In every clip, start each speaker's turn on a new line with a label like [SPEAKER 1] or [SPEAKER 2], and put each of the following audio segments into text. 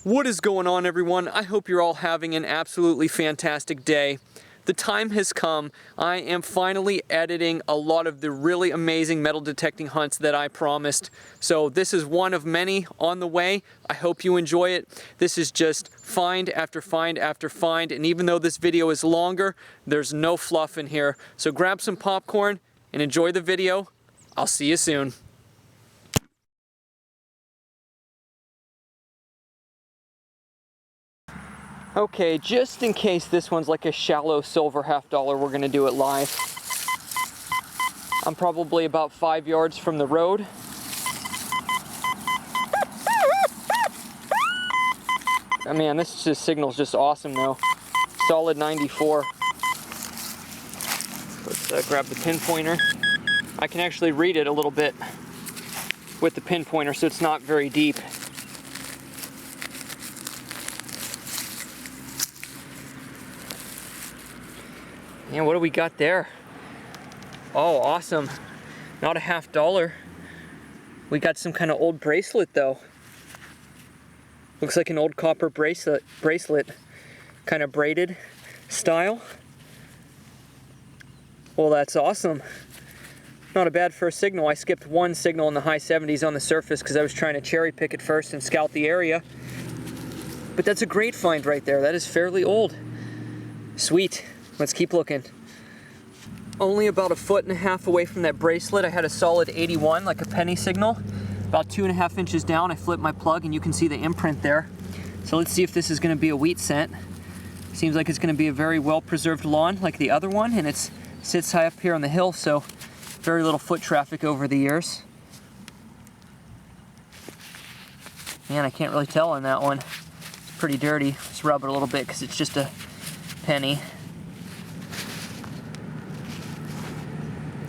[SPEAKER 1] What is going on, everyone? I hope you're all having an absolutely fantastic day. The time has come. I am finally editing a lot of the really amazing metal detecting hunts that I promised. So this is one of many on the way. I hope you enjoy it. This is just find after find after find, and even though this video is longer, there's no fluff in here. So grab some popcorn and enjoy the video. I'll see you soon. Okay, just in case this one's like a shallow silver $half, we're gonna do it live. I'm probably about 5 yards from the road. Oh man, this just signal's just awesome though. Solid 94. Let's grab the pinpointer. I can actually read it a little bit with the pinpointer, so it's not very deep. And what do we got there? Oh, awesome. Not a $half. We got some kind of old bracelet though. Looks like an old copper bracelet, kind of braided style. Well, that's awesome. Not a bad first signal. I skipped one signal in the high 70s on the surface because I was trying to cherry pick it first and scout the area. But that's a great find right there. That is fairly old. Sweet. Let's keep looking. Only about 1.5 feet away from that bracelet, I had a solid 81, like a penny signal. About 2.5 inches down, I flipped my plug and you can see the imprint there. So let's see if this is going to be a wheat scent. Seems like it's going to be a very well-preserved lawn like the other one, and it sits high up here on the hill, so very little foot traffic over the years. Man, I can't really tell on that one. It's pretty dirty. Let's rub it a little bit because it's just a penny.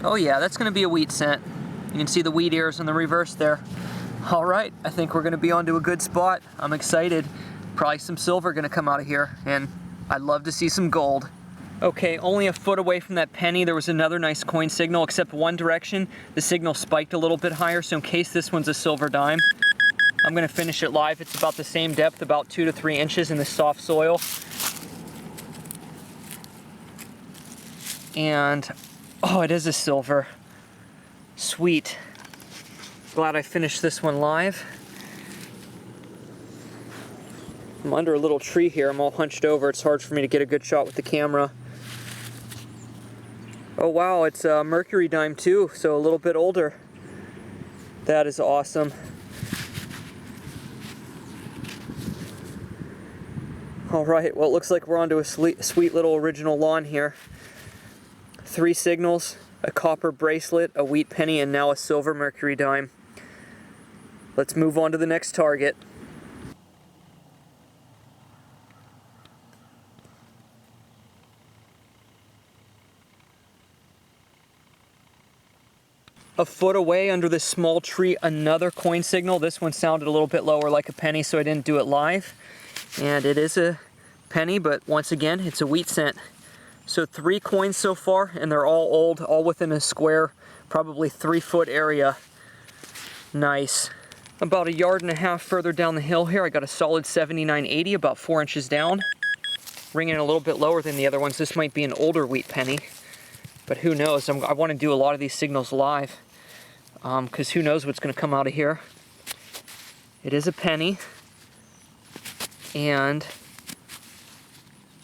[SPEAKER 1] Oh yeah, that's going to be a wheat scent. You can see the wheat ears in the reverse there. All right, I think we're going to be onto a good spot. I'm excited. Probably some silver going to come out of here, and I'd love to see some gold. Okay, only 1 foot away from that penny, there was another nice coin signal, except one direction. The signal spiked a little bit higher, so in case this one's a silver dime, I'm going to finish it live. It's about the same depth, about 2 to 3 inches in the soft soil. And oh, it is a silver. Sweet. Glad I finished this one live. I'm under a little tree here. I'm all hunched over. It's hard for me to get a good shot with the camera. Oh wow, it's a mercury dime too, so a little bit older. That is awesome. All right, well, it looks like we're onto a sweet little original lawn here. 3 signals, a copper bracelet, a wheat penny, and now a silver mercury dime. Let's move on to the next target. A foot away under this small tree, another coin signal. This one sounded a little bit lower like a penny, so I didn't do it live. And it is a penny, but once again, it's a wheat scent. So 3 coins so far, and they're all old, all within a square, probably 3-foot area. Nice. About 1.5 yards further down the hill here, I got a solid 79.80, about 4 inches down. Ringing a little bit lower than the other ones. This might be an older wheat penny, but who knows? I want to do a lot of these signals live, because who knows what's going to come out of here. It is a penny, and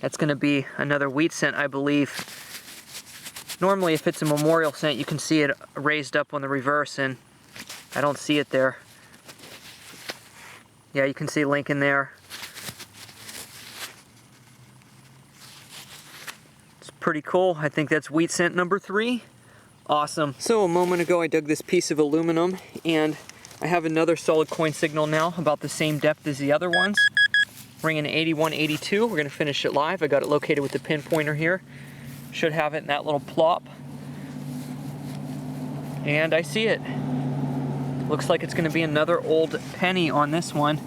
[SPEAKER 1] that's going to be another wheat scent, I believe. Normally, if it's a memorial scent, you can see it raised up on the reverse, and I don't see it there. Yeah, you can see Lincoln there. It's pretty cool. I think that's wheat scent number 3. Awesome. So a moment ago, I dug this piece of aluminum, and I have another solid coin signal now, about the same depth as the other ones. Ringing 81.82. We're going to finish it live. I got it located with the pinpointer here. Should have it in that little plop. And I see it. Looks like it's going to be another old penny on this one.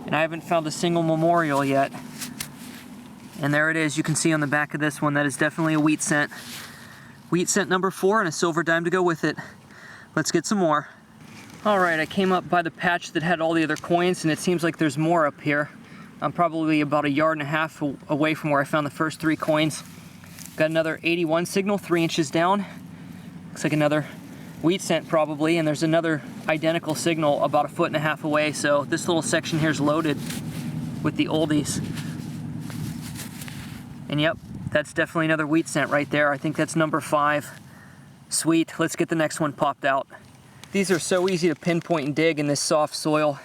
[SPEAKER 1] And I haven't found a single memorial yet. And there it is. You can see on the back of this one that is definitely a wheat scent. Wheat scent number 4 and a silver dime to go with it. Let's get some more. All right, I came up by the patch that had all the other coins, and it seems like there's more up here. I'm probably about 1.5 yards away from where I found the first 3 coins. Got another 81 signal, 3 inches down. Looks like another wheat cent probably, and there's another identical signal about 1.5 feet away. So this little section here is loaded with the oldies. And yep, that's definitely another wheat cent right there. I think that's number 5. Sweet, let's get the next one popped out. These are so easy to pinpoint and dig in this soft soil.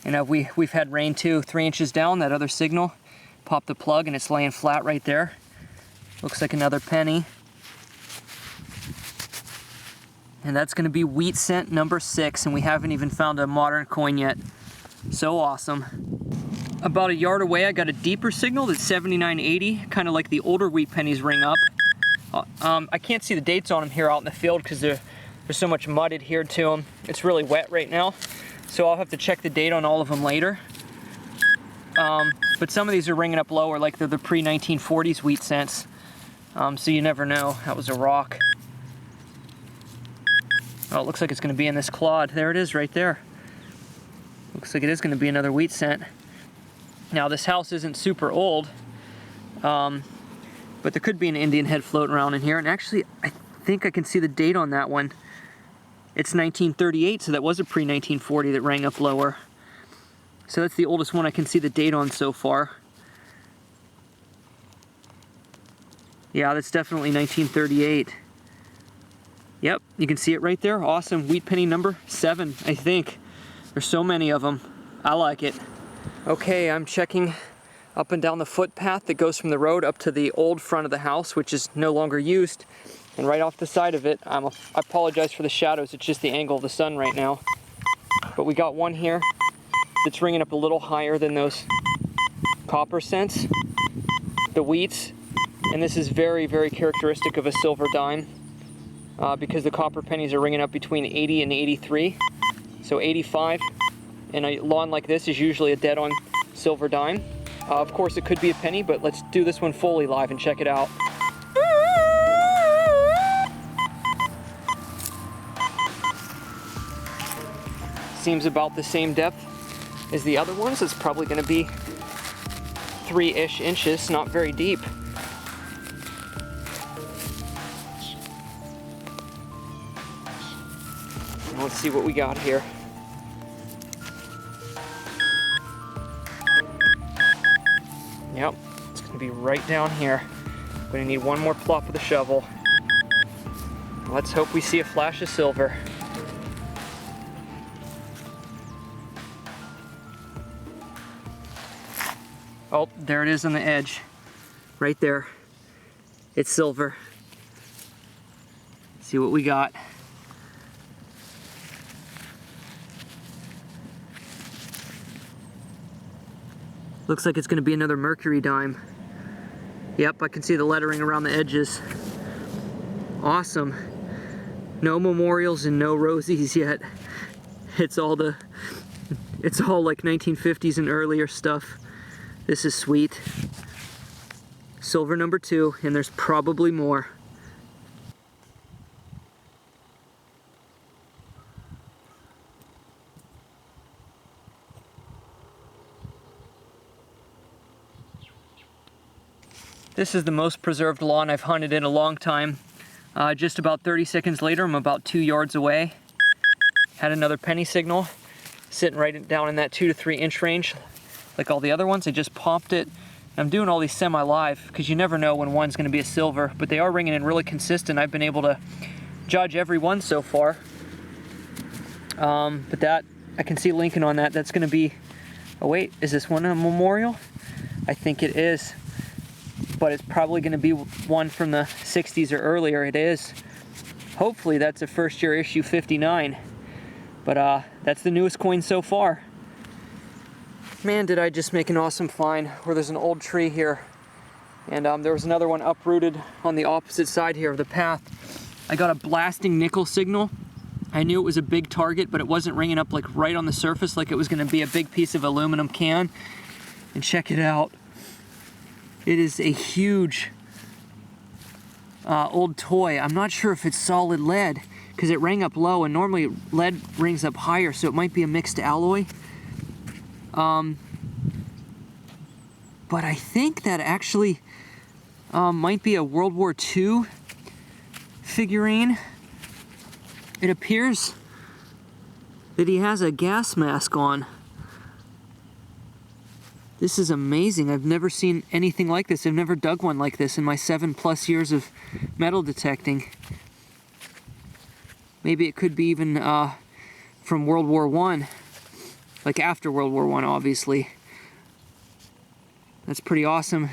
[SPEAKER 1] And we've had rain too. 3 inches down, that other signal. Pop the plug and it's laying flat right there. Looks like another penny. And that's gonna be wheat cent number 6, and we haven't even found a modern coin yet. So awesome. About 1 yard away, I got a deeper signal that's 7980, kind of like the older wheat pennies ring up. I can't see the dates on them here out in the field because there's so much mud adhered to them. It's really wet right now, so I'll have to check the date on all of them later. But some of these are ringing up lower, like they're the pre-1940s wheat cents. So you never know. That was a rock. Oh, it looks like it's going to be in this clod. There it is right there. Looks like it is going to be another wheat cent. Now this house isn't super old, but there could be an Indian head floating around in here. And actually, I think I can see the date on that one. It's 1938, so that was a pre-1940 that rang up lower. So that's the oldest one I can see the date on so far. Yeah, that's definitely 1938. Yep, you can see it right there. Awesome. Wheat penny number 7, I think. There's so many of them. I like it. Okay, I'm checking up and down the footpath that goes from the road up to the old front of the house, which is no longer used. And right off the side of it, I apologize for the shadows. It's just the angle of the sun right now. But we got one here that's ringing up a little higher than those copper cents, the wheats. And this is very, very characteristic of a silver dime. Because the copper pennies are ringing up between 80 and 83. So 85 in a lawn like this is usually a dead-on silver dime. Of course it could be a penny, but let's do this one fully live and check it out. Seems about the same depth as the other ones. It's probably going to be 3-ish inches, not very deep. Let's see what we got here. Yep, it's going to be right down here. I'm going to need one more plop of the shovel. Let's hope we see a flash of silver. Oh, there it is on the edge. Right there. It's silver. Let's see what we got. Looks like it's going to be another mercury dime. Yep, I can see the lettering around the edges. Awesome. No memorials and no rosies yet. It's all like 1950s and earlier stuff. This is sweet. Silver number 2, and there's probably more. This is the most preserved lawn I've hunted in a long time. Just about 30 seconds later, I'm about 2 yards away. Had another penny signal sitting right down in that 2 to 3 inch range. Like all the other ones, I just popped it. I'm doing all these semi-live because you never know when one's going to be a silver, but they are ringing in really consistent. I've been able to judge every one so far. But that, I can see Lincoln on that. That's going to be, oh wait, is this one a memorial? I think it is. But it's probably going to be one from the 60s or earlier. It is. Hopefully that's a first year issue 59. But that's the newest coin so far. Man, did I just make an awesome find where there's an old tree here. And there was another one uprooted on the opposite side here of the path. I got a blasting nickel signal. I knew it was a big target, but it wasn't ringing up like right on the surface like it was going to be a big piece of aluminum can. And check it out. It is a huge old toy. I'm not sure if it's solid lead because it rang up low, and normally lead rings up higher, so it might be a mixed alloy. But I think that actually might be a World War II figurine. It appears that he has a gas mask on. This is amazing. I've never seen anything like this. I've never dug one like this in my 7+ years of metal detecting. Maybe it could be even from World War I, like after World War I, obviously. That's pretty awesome.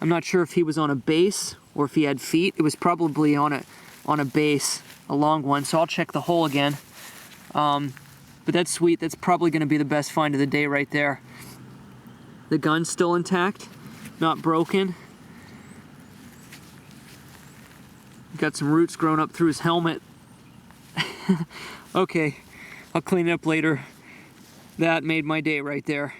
[SPEAKER 1] I'm not sure if he was on a base or if he had feet. It was probably on a base, a long one, so I'll check the hole again. But that's sweet. That's probably going to be the best find of the day right there. The gun's still intact, not broken. Got some roots growing up through his helmet. Okay, I'll clean it up later. That made my day right there.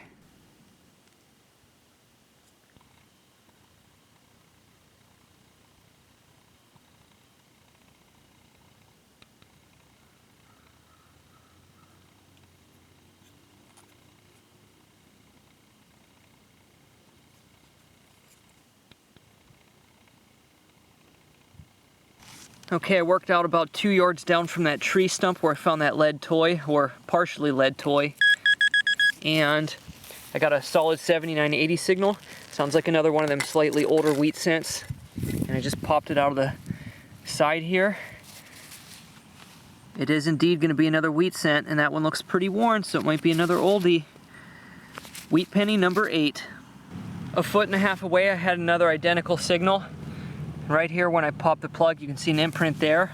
[SPEAKER 1] Okay, I worked out about 2 yards down from that tree stump where I found that lead toy, or partially lead toy. And I got a solid 7980 signal. Sounds like another one of them slightly older wheat scents. And I just popped it out of the side here. It is indeed going to be another wheat scent, and that one looks pretty worn, so it might be another oldie. Wheat penny number 8. A 1.5 feet away, I had another identical signal. Right here, when I pop the plug, you can see an imprint there.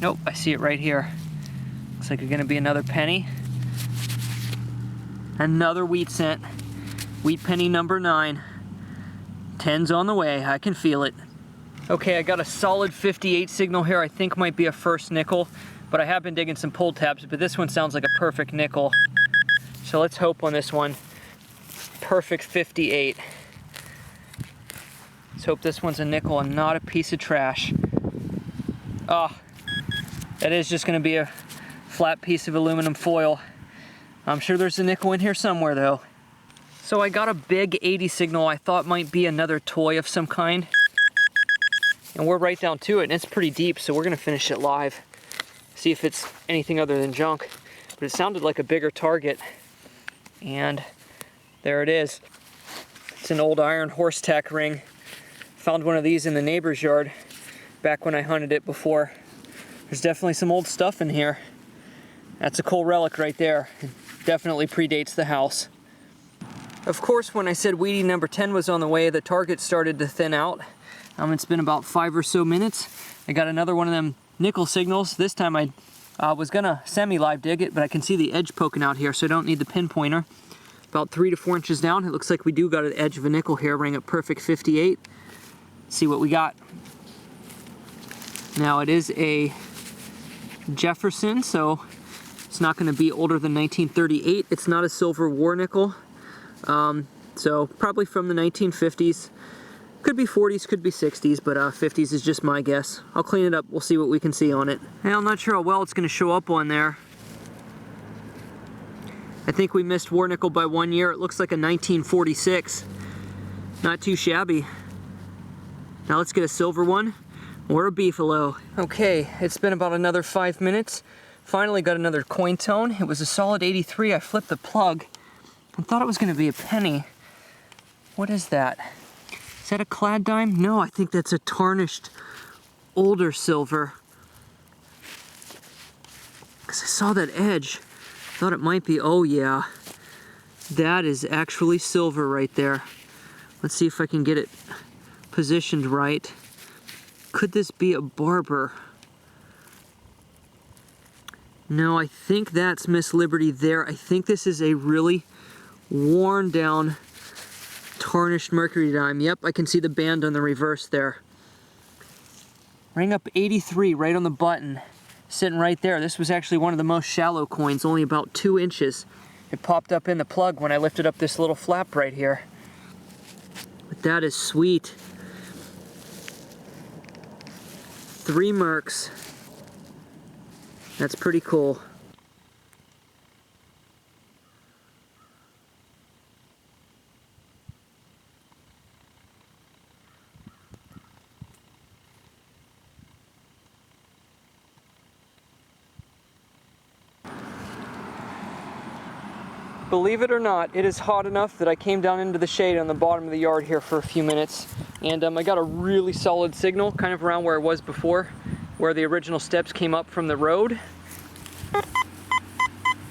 [SPEAKER 1] Nope, I see it right here. Looks like it's gonna be another penny. Another wheat scent. Wheat penny number 9. 10's on the way, I can feel it. Okay, I got a solid 58 signal here. I think might be a first nickel, but I have been digging some pull tabs, but this one sounds like a perfect nickel. So let's hope on this one. Perfect 58. Let's hope this one's a nickel and not a piece of trash. Ah, that is just going to be a flat piece of aluminum foil. I'm sure there's a nickel in here somewhere though. So I got a big 80 signal I thought might be another toy of some kind. And we're right down to it, and it's pretty deep, so we're going to finish it live. See if it's anything other than junk. But it sounded like a bigger target. And there it is. It's an old iron horse tack ring. Found one of these in the neighbor's yard back when I hunted it before. There's definitely some old stuff in here. That's a cool relic right there. It definitely predates the house. Of course, when I said Wheatie number 10 was on the way, the target started to thin out. It's been about 5 or so minutes. I got another one of them nickel signals. This time I was gonna semi-live dig it, but I can see the edge poking out here, so I don't need the pinpointer. About 3 to 4 inches down. It looks like we do got an edge of a nickel here, ring up perfect 58. See what we got. Now it is a Jefferson, so it's not going to be older than 1938. It's not a silver war nickel, so probably from the 1950s. Could be 40s, could be 60s, but 50s is just my guess. I'll clean it up. We'll see what we can see on it. Hey, I'm not sure how well it's going to show up on there. I think we missed war nickel by 1 year. It looks like a 1946. Not too shabby. Now let's get a silver one, or a beefalo. Okay, it's been about another 5 minutes. Finally got another coin tone. It was a solid 83. I flipped the plug and thought it was gonna be a penny. What is that? Is that a clad dime? No, I think that's a tarnished, older silver. Because I saw that edge. Thought it might be, oh yeah. That is actually silver right there. Let's see if I can get it positioned right. Could this be a barber? No, I think that's Miss Liberty there. I think this is a really worn down, tarnished mercury dime. Yep, I can see the band on the reverse there. Ring up 83 right on the button, sitting right there. This was actually one of the most shallow coins, only about 2 inches. It popped up in the plug when I lifted up this little flap right here. But that is sweet. 3 mercs. That's pretty cool. Believe it or not, it is hot enough that I came down into the shade on the bottom of the yard here for a few minutes, and I got a really solid signal, kind of around where I was before, where the original steps came up from the road.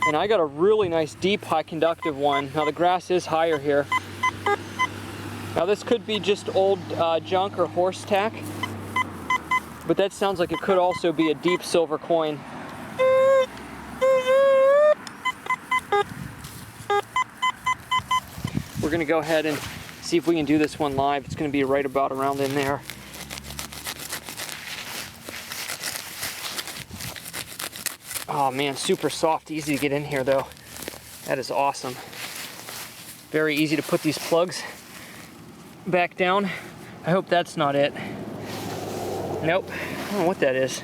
[SPEAKER 1] And I got a really nice deep high conductive one. Now the grass is higher here. Now this could be just old junk or horse tack, but that sounds like it could also be a deep silver coin. We're gonna go ahead and see if we can do this one live. It's gonna be right about around in there. Oh man, super soft, easy to get in here though. That is awesome. Very easy to put these plugs back down. I hope that's not it. Nope, I don't know what that is.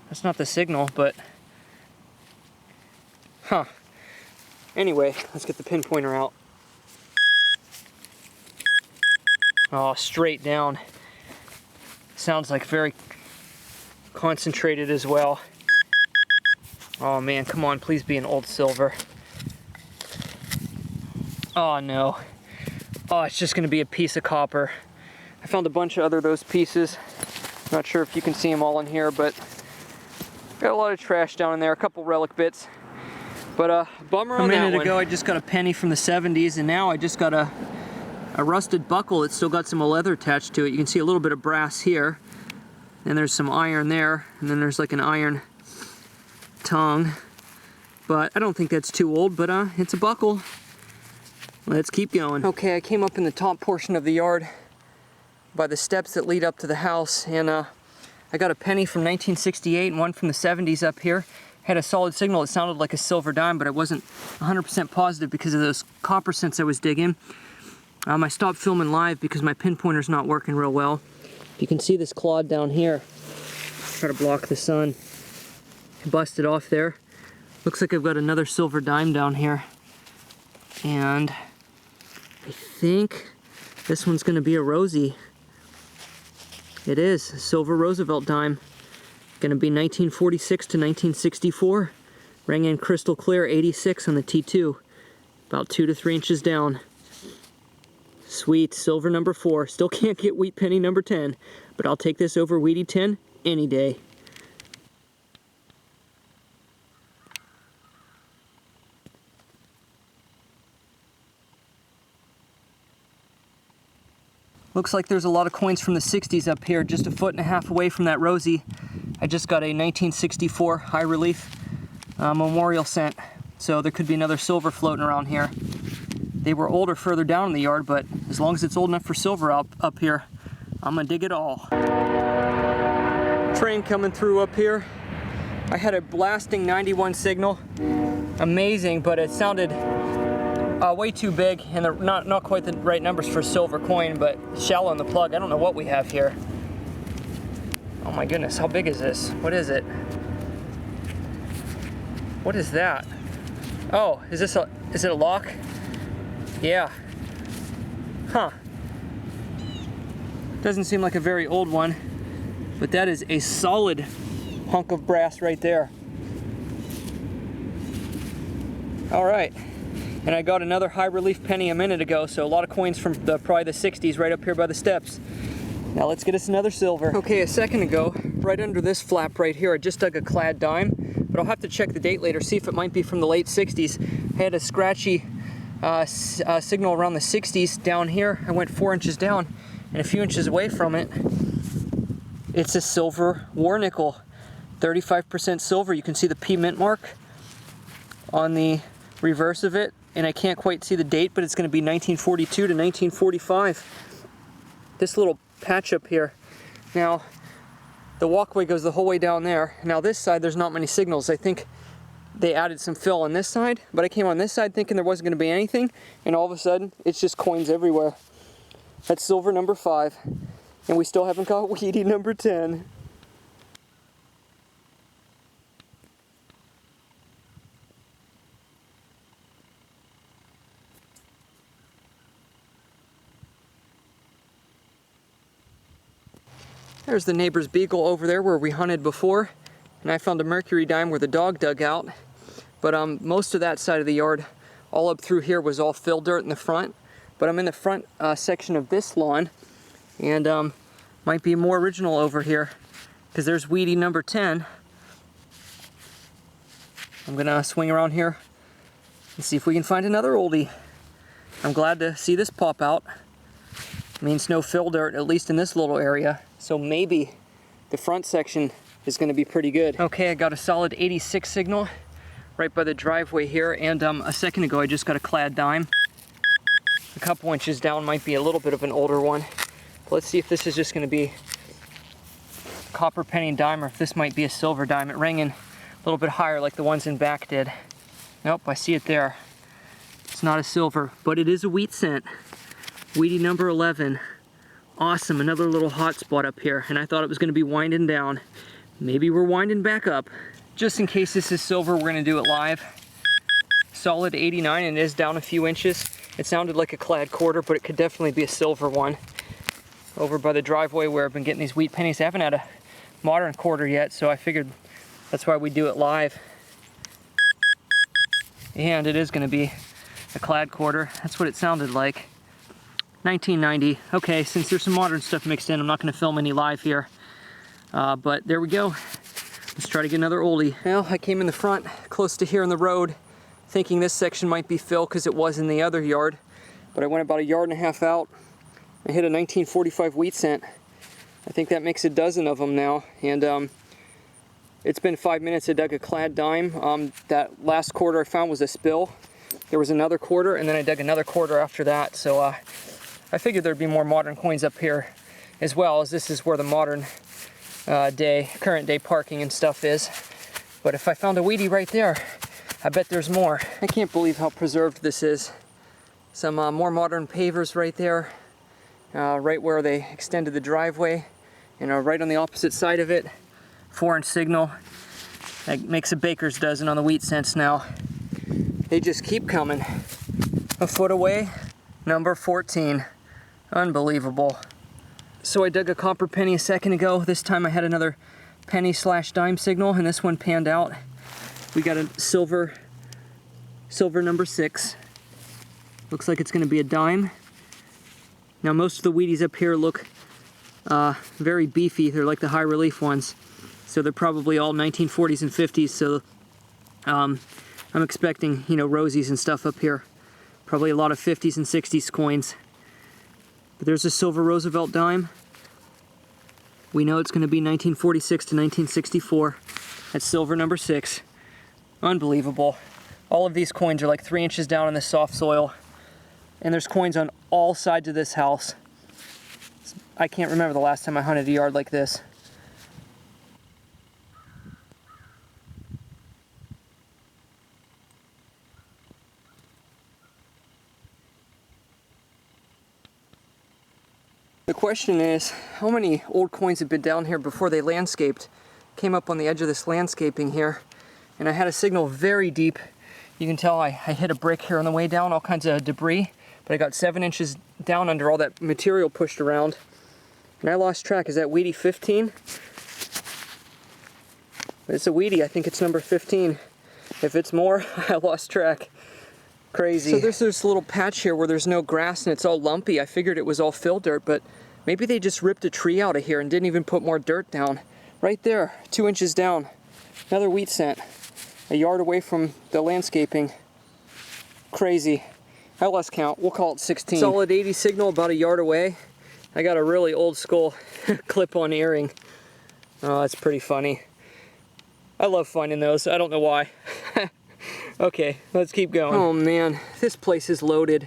[SPEAKER 1] That's not the signal, but huh. Anyway, let's get the pinpointer out. Oh, straight down. Sounds like very concentrated as well. Oh man, come on, please be an old silver. Oh no. Oh, it's just gonna be a piece of copper. I found a bunch of other those pieces. Not sure if you can see them all in here, but got a lot of trash down in there, a couple relic bits. But bummer on that one. A minute ago I just got a penny from the 70s, and now I just got a rusted buckle that's still got some leather attached to it. You can see a little bit of brass here, and there's some iron there, and then there's like an iron tongue. But I don't think that's too old, but it's a buckle. Let's keep going. Okay, I came up in the top portion of the yard by the steps that lead up to the house, and I got a penny from 1968 and one from the 70s up here. Had a solid signal. It sounded like a silver dime, but I wasn't 100% positive because of those copper scents I was digging. I stopped filming live because my pinpointer's not working real well. You can see this clod down here. Try to block the sun. Busted off there. Looks like I've got another silver dime down here. And I think this one's gonna be a Rosie. It is, a silver Roosevelt dime. Gonna be 1946 to 1964. Rang in crystal clear, 86 on the T2. About 2 to 3 inches down. Sweet, silver number 4. Still can't get wheat penny number 10, but I'll take this over Wheatie 10 any day. Looks like there's a lot of coins from the 60s up here, just 1.5 feet away from that Rosie. I just got a 1964 high relief memorial cent, so there could be another silver floating around here. They were older further down in the yard, but as long as it's old enough for silver up here, I'm gonna dig it all. Train coming through up here. I had a blasting 91 signal. Amazing, but it sounded way too big, and they're not quite the right numbers for a silver coin, but shallow in the plug. I don't know what we have here. Oh my goodness, how big is this? What is it? What is that? Oh, is it a lock? Yeah. Huh. Doesn't seem like a very old one, but that is a solid hunk of brass right there. All right. And I got another high relief penny a minute ago, so a lot of coins from probably the 60s right up here by the steps. Now let's get us another silver. Okay, a second ago, right under this flap right here, I just dug a clad dime, but I'll have to check the date later, see if it might be from the late 60s. I had a scratchy signal around the 60s down here. I went 4 inches down, and a few inches away from it, it's a silver war nickel, 35% silver. You can see the P mint mark on the reverse of it, and I can't quite see the date, but it's going to be 1942 to 1945. This little patch up here. Now, the walkway goes the whole way down there. Now this side, there's not many signals. I think they added some fill on this side, but I came on this side thinking there wasn't going to be anything, and all of a sudden, it's just coins everywhere. That's silver number 5, and we still haven't got Wheatie number 10. There's the neighbor's beagle over there where we hunted before, and I found a mercury dime where the dog dug out. But most of that side of the yard, all up through here, was all fill dirt in the front. But I'm in the front section of this lawn, and might be more original over here, because there's weedy number 10. I'm gonna swing around here and see if we can find another oldie. I'm glad to see this pop out. It means no fill dirt, at least in this little area. So maybe the front section is gonna be pretty good. Okay, I got a solid 86 signal right by the driveway here, and a second ago I just got a clad dime. A couple inches down might be a little bit of an older one. Let's see if this is just gonna be copper penny dime or if this might be a silver dime. It rang in a little bit higher like the ones in back did. Nope, I see it there. It's not a silver, but it is a wheat scent. Weedy number 11. Awesome, another little hot spot up here, and I thought it was gonna be winding down. Maybe we're winding back up. Just in case this is silver, we're gonna do it live. Solid 89, and it is down a few inches. It sounded like a clad quarter, but it could definitely be a silver one. Over by the driveway where I've been getting these wheat pennies. I haven't had a modern quarter yet, so I figured that's why we do it live. And it is gonna be a clad quarter. That's what it sounded like. 1990. Okay, since there's some modern stuff mixed in, I'm not gonna film any live here. But there we go. Let's try to get another oldie. Well, I came in the front, close to here in the road, thinking this section might be fill because it was in the other yard. But I went about a yard and a half out. I hit a 1945 wheat scent. I think that makes a dozen of them now. And it's been 5 minutes. I dug a clad dime. That last quarter I found was a spill. There was another quarter, and then I dug another quarter after that. So I figured there'd be more modern coins up here, as well, as this is where the modern current day parking and stuff is. But if I found a weedy right there, I bet there's more. I can't believe how preserved this is. Some more modern pavers right there, right where they extended the driveway, and right on the opposite side of it. 4-inch signal. That makes a baker's dozen on the wheat cents now. They just keep coming. A foot away, number 14. Unbelievable. So I dug a copper penny a second ago. This time I had another penny / dime signal, and this one panned out. We got a silver number 6. Looks like it's gonna be a dime. Now most of the wheaties up here look very beefy. They're like the high relief ones. So they're probably all 1940s and 50s. So I'm expecting, you know, rosies and stuff up here. Probably a lot of 50s and 60s coins. But there's a silver Roosevelt dime. We know it's going to be 1946 to 1964. That's silver number 6. Unbelievable. All of these coins are like 3 inches down in the soft soil. And there's coins on all sides of this house. I can't remember the last time I hunted a yard like this. The question is, how many old coins have been down here before they landscaped? Came up on the edge of this landscaping here, and I had a signal very deep. You can tell I hit a brick here on the way down, all kinds of debris, but I got 7 inches down under all that material pushed around, and I lost track. Is that weedy 15? It's a weedy. I think it's number 15. If it's more, I lost track. Crazy. So there's this little patch here where there's no grass and it's all lumpy. I figured it was all fill dirt, but maybe they just ripped a tree out of here and didn't even put more dirt down. Right there, 2 inches down. Another wheat scent. A yard away from the landscaping. Crazy. I lost count. We'll call it 16. Solid 80 signal about a yard away. I got a really old school clip-on earring. Oh, that's pretty funny. I love finding those. I don't know why. Okay, let's keep going. Oh man, this place is loaded.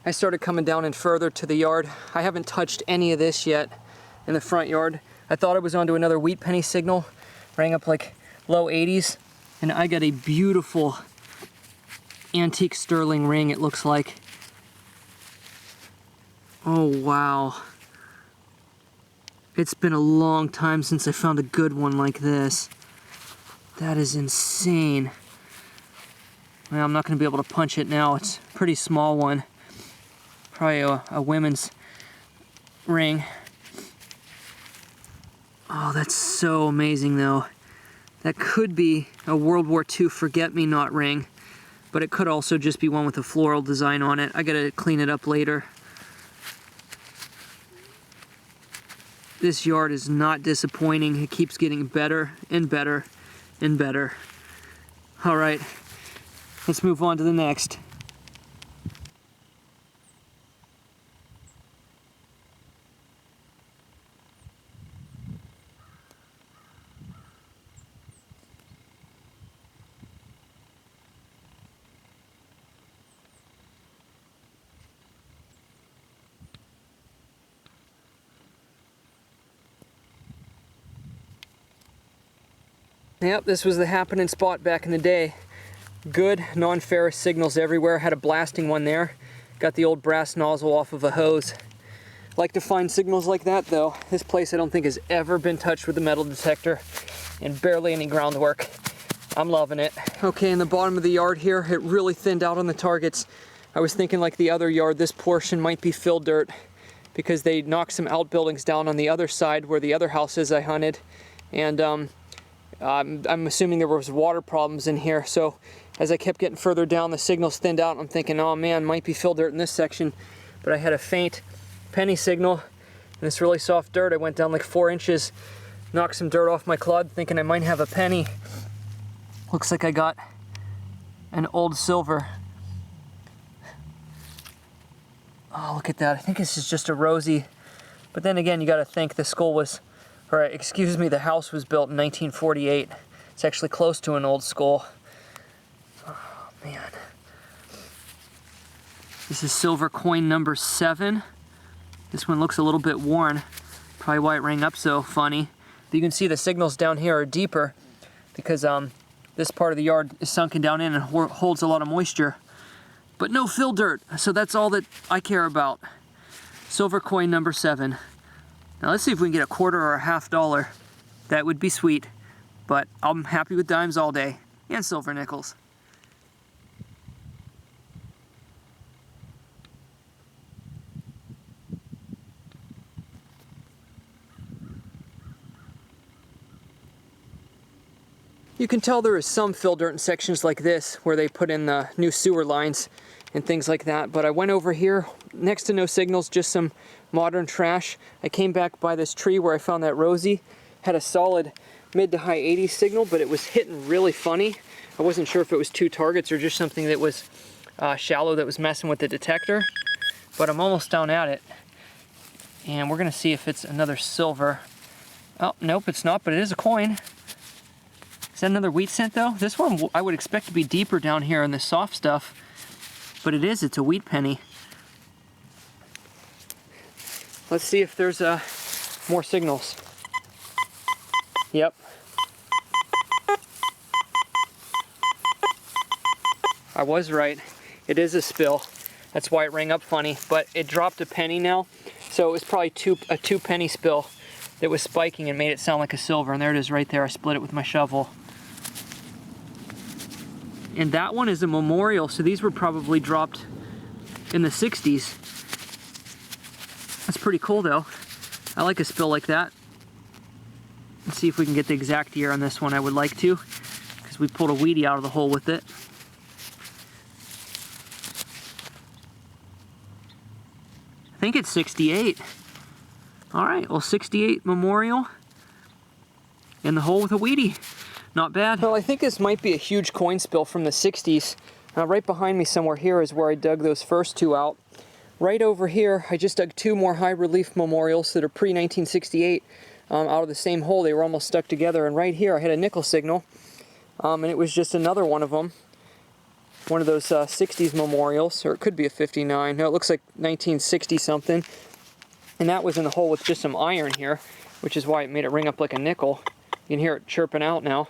[SPEAKER 1] I started coming down in further to the yard. I haven't touched any of this yet in the front yard. I thought I was onto another wheat penny signal. Rang up like low 80s. And I got a beautiful antique sterling ring, it looks like. Oh wow. It's been a long time since I found a good one like this. That is insane. Well, I'm not going to be able to punch it now. It's a pretty small one. Probably a women's ring. Oh, that's so amazing though. That could be a World War II forget-me-not ring, but it could also just be one with a floral design on it. I gotta clean it up later. This yard is not disappointing. It keeps getting better and better and better. All right, let's move on to the next. Yep, this was the happening spot back in the day. Good non-ferrous signals everywhere. Had a blasting one there. Got the old brass nozzle off of a hose. Like to find signals like that though. This place I don't think has ever been touched with a metal detector, and barely any groundwork. I'm loving it. Okay, in the bottom of the yard here, it really thinned out on the targets. I was thinking like the other yard, this portion might be fill dirt because they knocked some outbuildings down on the other side where the other house is I hunted. And I'm assuming there was water problems in here, so as I kept getting further down, the signals thinned out. I'm thinking, oh man, might be fill dirt in this section, but I had a faint penny signal, and this really soft dirt. I went down like 4 inches, knocked some dirt off my club, thinking I might have a penny. Looks like I got an old silver. Oh, look at that. I think this is just a rosy, but then again, you got to think the skull was, or excuse me, the house was built in 1948. It's actually close to an old skull. Oh, man. This is silver coin number 7. This one looks a little bit worn. Probably why it rang up so funny. But you can see the signals down here are deeper because this part of the yard is sunken down in and holds a lot of moisture. But no fill dirt, so that's all that I care about. Silver coin number 7. Now let's see if we can get a quarter or a $50. That would be sweet, but I'm happy with dimes all day, and silver nickels. You can tell there is some fill dirt in sections like this where they put in the new sewer lines and things like that, but I went over here, next to no signals, just some modern trash. I came back by this tree where I found that rosy. Had a solid mid to high 80s signal, but it was hitting really funny. I wasn't sure if it was 2 targets or just something that was shallow that was messing with the detector, but I'm almost down at it. And we're gonna see if it's another silver. Oh, nope, it's not, but it is a coin. Is that another wheat cent though? This one I would expect to be deeper down here in the soft stuff, but it is, it's a wheat penny. Let's see if there's more signals. Yep. I was right. It is a spill. That's why it rang up funny, but it dropped a penny now. So it was probably a 2 penny spill that was spiking and made it sound like a silver. And there it is right there. I split it with my shovel. And that one is a memorial, so these were probably dropped in the 60s. That's pretty cool though. I like a spill like that. Let's see if we can get the exact year on this one. I would like to, because we pulled a weedy out of the hole with it. I think it's 68. All right, well, 68 memorial in the hole with a weedy. Not bad. Well, I think this might be a huge coin spill from the 60s. Right behind me somewhere here is where I dug those first 2 out. Right over here, I just dug 2 more high relief memorials that are pre-1968 out of the same hole. They were almost stuck together. And right here, I had a nickel signal, and it was just another one of them. One of those 60s memorials, or it could be a 59. No, it looks like 1960 something. And that was in the hole with just some iron here, which is why it made it ring up like a nickel. You can hear it chirping out now.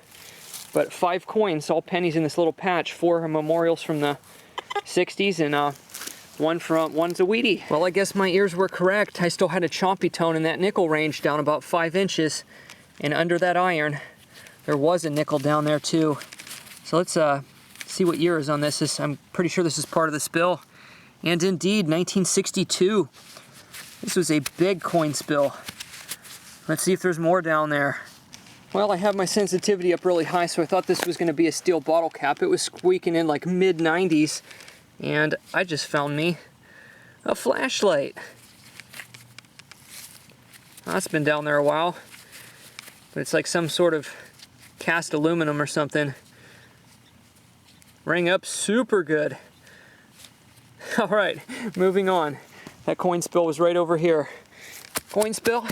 [SPEAKER 1] But 5 coins, all pennies in this little patch. 4 memorials from the 60s and one's a weedy. Well, I guess my ears were correct. I still had a choppy tone in that nickel range down about 5 inches. And under that iron, there was a nickel down there too. So let's see what year is on this. I'm pretty sure this is part of the spill. And indeed, 1962. This was a big coin spill. Let's see if there's more down there. Well, I have my sensitivity up really high, so I thought this was going to be a steel bottle cap. It was squeaking in like mid-90s, and I just found me a flashlight. That's been down there a while, but it's like some sort of cast aluminum or something. Rang up super good. All right, moving on. That coin spill was right over here. Coin spill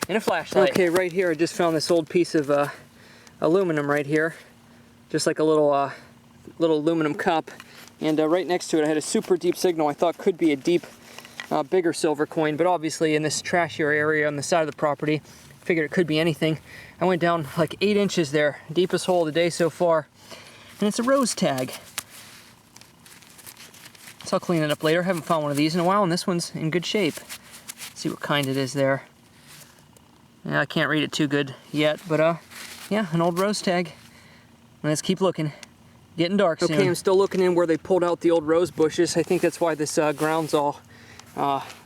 [SPEAKER 1] and a flashlight. Okay, right here I just found this old piece of aluminum right here. Just like a little aluminum cup. And right next to it I had a super deep signal I thought could be a deep, bigger silver coin, but obviously in this trashier area on the side of the property, figured it could be anything. I went down like 8 inches there, deepest hole of the day so far. And it's a rose tag. So I'll clean it up later. I haven't found one of these in a while, and this one's in good shape. Let's see what kind it is there. Yeah, I can't read it too good yet, but yeah, an old rose tag. Let's keep looking. Getting dark soon. Okay, I'm still looking in where they pulled out the old rose bushes. I think that's why this ground's all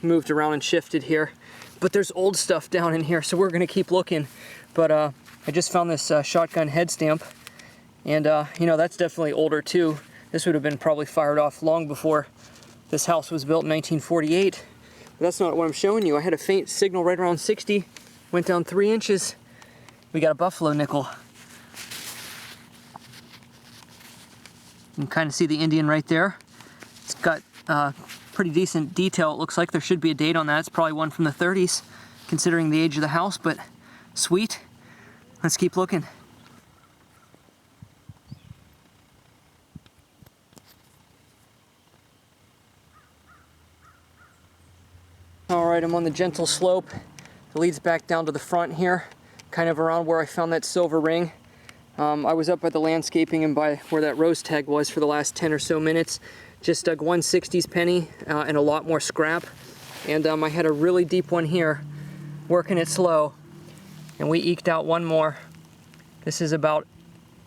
[SPEAKER 1] moved around and shifted here. But there's old stuff down in here, so we're gonna keep looking. But I just found this shotgun head stamp, and you know, that's definitely older too. This would have been probably fired off long before this house was built in 1948. But that's not what I'm showing you. I had a faint signal right around 60, went down 3 inches. We got a buffalo nickel. You can kind of see the Indian right there. It's got pretty decent detail. It looks like there should be a date on that. It's probably one from the 30s, considering the age of the house, but sweet. Let's keep looking. All right, I'm on the gentle slope. It leads back down to the front here, kind of around where I found that silver ring. I was up by the landscaping and by where that rose tag was for the last 10 or so minutes. Just dug 1/60 penny and a lot more scrap. And I had a really deep one here, working it slow. And we eked out one more. This is about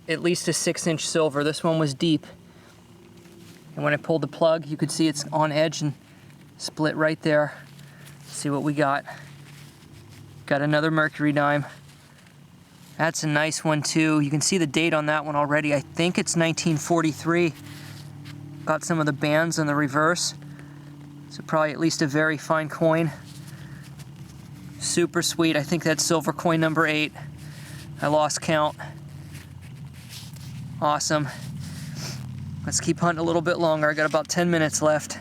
[SPEAKER 1] at least a 6-inch silver. This one was deep. And when I pulled the plug, you could see it's on edge and split right there. See what we got. Got another mercury dime. That's a nice one too. You can see the date on that one already. I think it's 1943. Got some of the bands on the reverse. So probably at least a very fine coin. Super sweet. I think that's silver coin number 8. I lost count. Awesome. Let's keep hunting a little bit longer. I got about 10 minutes left.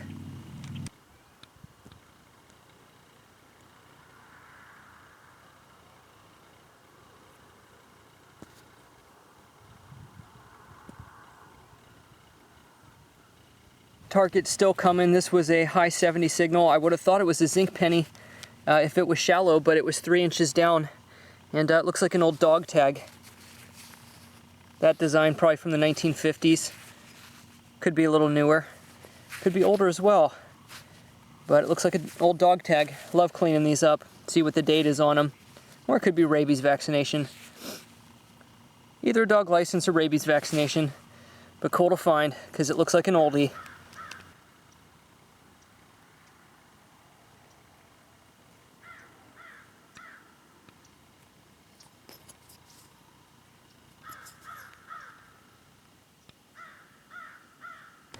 [SPEAKER 1] Target's still coming. This was a high 70 signal. I would have thought it was a zinc penny if it was shallow, but it was 3 inches down. And it looks like an old dog tag. That design probably from the 1950s. Could be a little newer. Could be older as well. But it looks like an old dog tag. Love cleaning these up. See what the date is on them. Or it could be rabies vaccination. Either a dog license or rabies vaccination. But cool to find because it looks like an oldie.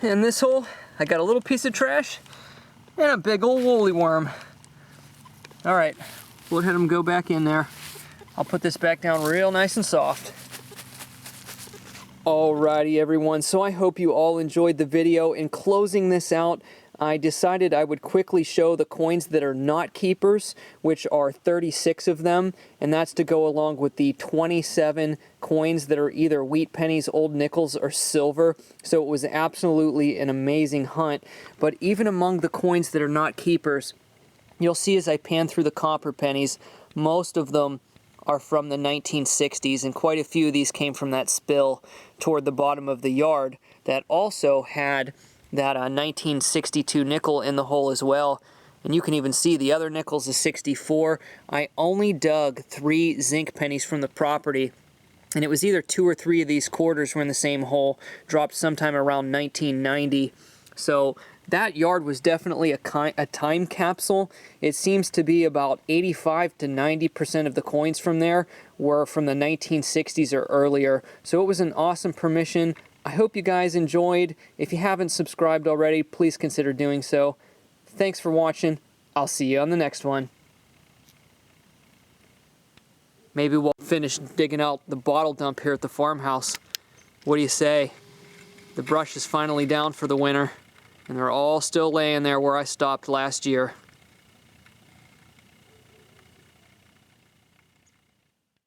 [SPEAKER 1] In this hole, I got a little piece of trash and a big old woolly worm. All right, we'll let him go back in there. I'll put this back down real nice and soft. Alrighty everyone, so I hope you all enjoyed the video. In closing this out, I decided I would quickly show the coins that are not keepers, which are 36 of them, and that's to go along with the 27 coins that are either wheat pennies, old nickels, or silver. So it was absolutely an amazing hunt. But even among the coins that are not keepers, you'll see as I pan through the copper pennies, most of them are from the 1960s, and quite a few of these came from that spill toward the bottom of the yard that also had that 1962 nickel in the hole as well. And you can even see the other nickels is 64. I only dug 3 zinc pennies from the property, and it was either 2 or 3 of these quarters were in the same hole, dropped sometime around 1990. So that yard was definitely a time capsule. It seems to be about 85 to 90% of the coins from there were from the 1960s or earlier. So it was an awesome permission. I hope you guys enjoyed. If you haven't subscribed already, please consider doing so. Thanks for watching. I'll see you on the next one. Maybe we'll finish digging out the bottle dump here at the farmhouse. What do you say? The brush is finally down for the winter, and they're all still laying there where I stopped last year.